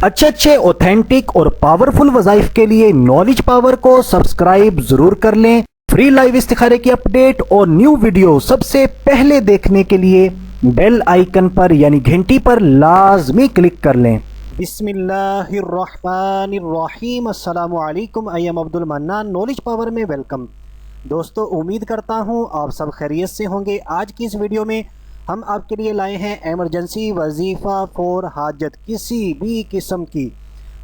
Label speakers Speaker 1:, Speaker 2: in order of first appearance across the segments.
Speaker 1: अच्छे ऑथेंटिक और पावरफुल वज़ाइफ के लिए नॉलेज पावर को सब्सक्राइब जरूर कर लें। फ्री लाइव इस्तिखारे की अपडेट और न्यू वीडियो सबसे पहले देखने के लिए बेल आइकन पर यानी घंटी पर लाजमी क्लिक कर लें। बिस्मिल्लाहिर्रहमानिर्रहीम। अस्सलामु अलैकुम। I am Abdul mannan. Knowledge power में वेलकम। दोस्तों, उम्मीद करता हूँ आप सब खैरियत से होंगे। आज की इस वीडियो में हम आपके लिए लाए हैं एमरजेंसी वजीफ़ा फॉर हाजत। किसी भी किस्म की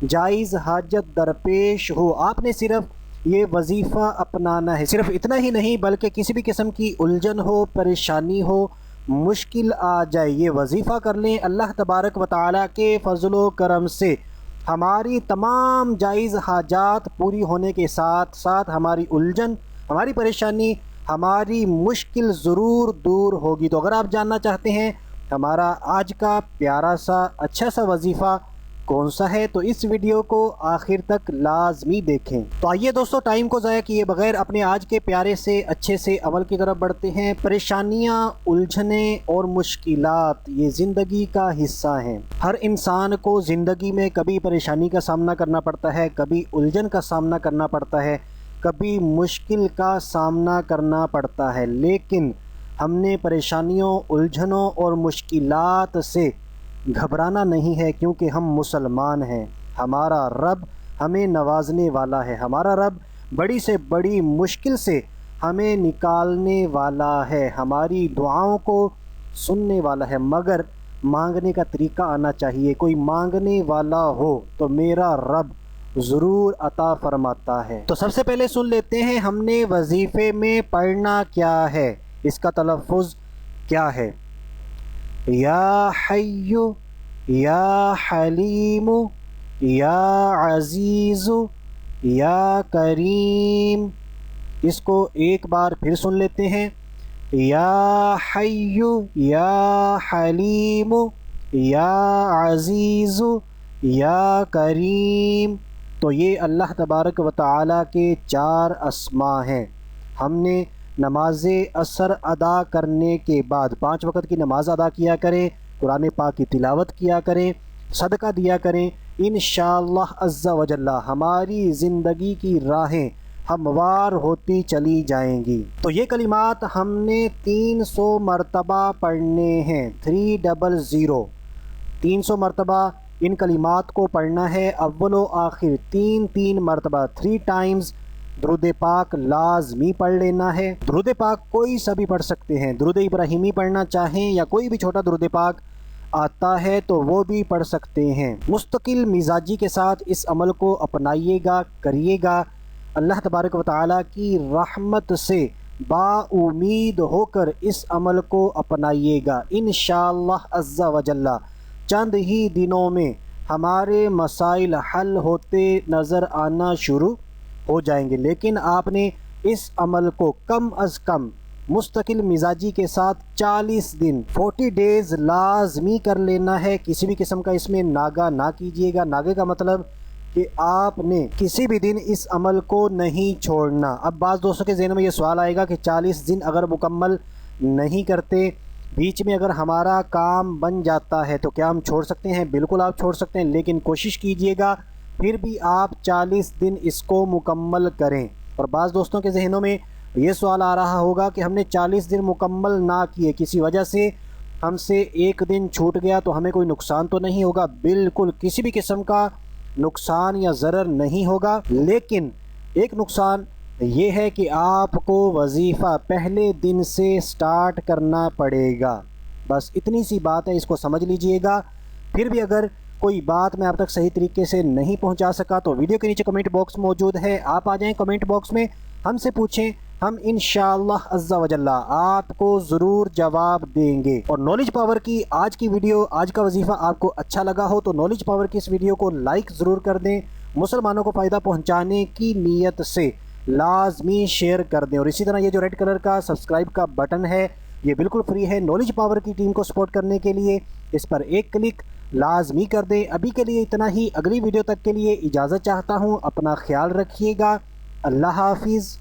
Speaker 1: जायज़ हाजत दरपेश हो, आपने सिर्फ ये वजीफ़ा अपनाना है। सिर्फ इतना ही नहीं बल्कि किसी भी किस्म की उलझन हो, परेशानी हो, मुश्किल आ जाए, ये वजीफ़ा कर लें। अल्लाह तबारक व तआला के फ़ज़ल व करम से हमारी तमाम जायज़ हाजात पूरी होने के साथ साथ हमारी उलझन, हमारी परेशानी, हमारी मुश्किल ज़रूर दूर होगी। तो अगर आप जानना चाहते हैं हमारा आज का प्यारा सा अच्छा सा वजीफ़ा कौन सा है, तो इस वीडियो को आखिर तक लाजमी देखें। तो आइए दोस्तों, टाइम को ज़ाया किए बगैर अपने आज के प्यारे से अच्छे से अमल की तरफ बढ़ते हैं। परेशानियाँ, उलझने और मुश्किलात ये ज़िंदगी का हिस्सा हैं। हर इंसान को ज़िंदगी में कभी परेशानी का सामना करना पड़ता है, कभी उलझन का सामना करना पड़ता है, कभी मुश्किल का सामना करना पड़ता है। लेकिन हमने परेशानियों, उलझनों और मुश्किलात से घबराना नहीं है, क्योंकि हम मुसलमान हैं। हमारा रब हमें नवाजने वाला है। हमारा रब बड़ी से बड़ी मुश्किल से हमें निकालने वाला है, हमारी दुआओं को सुनने वाला है। मगर मांगने का तरीका आना चाहिए। कोई मांगने वाला हो तो मेरा रब ज़रूर अता फरमाता है। तो सबसे पहले सुन लेते हैं हमने वजीफ़े में पढ़ना क्या है, इसका तलफ़ुज़ क्या है। या हय्यु या हलीमु या अज़ीज़ु या करीम। इसको एक बार फिर सुन लेते हैं। या हय्यु या हलीमु या अज़ीज़ु या करीम। तो ये अल्लाह तबारक व तआला के 4 अस्मा हैं। हमने नमाज असर अदा करने के बाद 5 वक़्त की नमाज अदा किया करें, कुरान पाक की तिलावत किया करें, सदका दिया करें। इंशाअल्लाह अज़्ज़ा व जल्ला हमारी ज़िंदगी की राहें हमवार होती चली जाएंगी। तो ये कलिमात हमने 300 मरतबा पढ़ने हैं। 300 300 मरतबा इन कलिमात को पढ़ना है। अव्वलो आखिर 3 मरतबा 3 टाइम्स दुरूद पाक लाजमी पढ़ लेना है। दुरूद पाक कोई सा भी पढ़ सकते हैं। दुरूद इब्राहिमी पढ़ना चाहें या कोई भी छोटा दुरूद पाक आता है तो वो भी पढ़ सकते हैं। मुस्तकिल मिजाजी के साथ इस अमल को अपनाइएगा, करिएगा। अल्लाह तबारक व तआला की रहमत से बाउमीद होकर इस अमल को अपनाइएगा। इंशाअल्लाह अज़्ज़ा व जल्ला चंद ही दिनों में हमारे मसाइल हल होते नज़र आना शुरू हो जाएंगे। लेकिन आपने इस अमल को कम अज़ कम मुस्तकिल मिजाजी के साथ 40 दिन 40 डेज़ लाजमी कर लेना है। किसी भी किस्म का इसमें नागा ना कीजिएगा। नागे का मतलब कि आपने किसी भी दिन इस अमल को नहीं छोड़ना। अब बाज़ दोस्तों के ज़हन में ये सवाल आएगा कि 40 दिन अगर मुकम्मल नहीं करते, बीच में अगर हमारा काम बन जाता है तो क्या हम छोड़ सकते हैं? बिल्कुल आप छोड़ सकते हैं, लेकिन कोशिश कीजिएगा फिर भी आप 40 दिन इसको मुकम्मल करें। और बाज़ दोस्तों के जहनों में ये सवाल आ रहा होगा कि हमने 40 दिन मुकम्मल ना किए, किसी वजह से हमसे एक दिन छूट गया तो हमें कोई नुकसान तो नहीं होगा? बिल्कुल किसी भी किस्म का नुकसान या ज़रर नहीं होगा। लेकिन एक नुकसान ये है कि आपको वजीफ़ा पहले दिन से स्टार्ट करना पड़ेगा। बस इतनी सी बात है, इसको समझ लीजिएगा। फिर भी अगर कोई बात मैं आप तक सही तरीके से नहीं पहुंचा सका तो वीडियो के नीचे कमेंट बॉक्स मौजूद है, आप आ जाएं कमेंट बॉक्स में, हमसे पूछें। हम इंशाअल्लाह अज़्ज़ा व जल्ला आपको ज़रूर जवाब देंगे। और नॉलेज पावर की आज की वीडियो, आज का वजीफ़ा आपको अच्छा लगा हो तो नॉलेज पावर की इस वीडियो को लाइक ज़रूर कर दें। मुसलमानों को फ़ायदा पहुँचाने की नीयत से लाजमी शेयर कर दें। और इसी तरह ये जो रेड कलर का सब्सक्राइब का बटन है ये बिल्कुल फ्री है। नॉलेज पावर की टीम को सपोर्ट करने के लिए इस पर एक क्लिक लाजमी कर दें। अभी के लिए इतना ही। अगली वीडियो तक के लिए इजाज़त चाहता हूँ। अपना ख्याल रखिएगा। अल्लाह हाफिज़।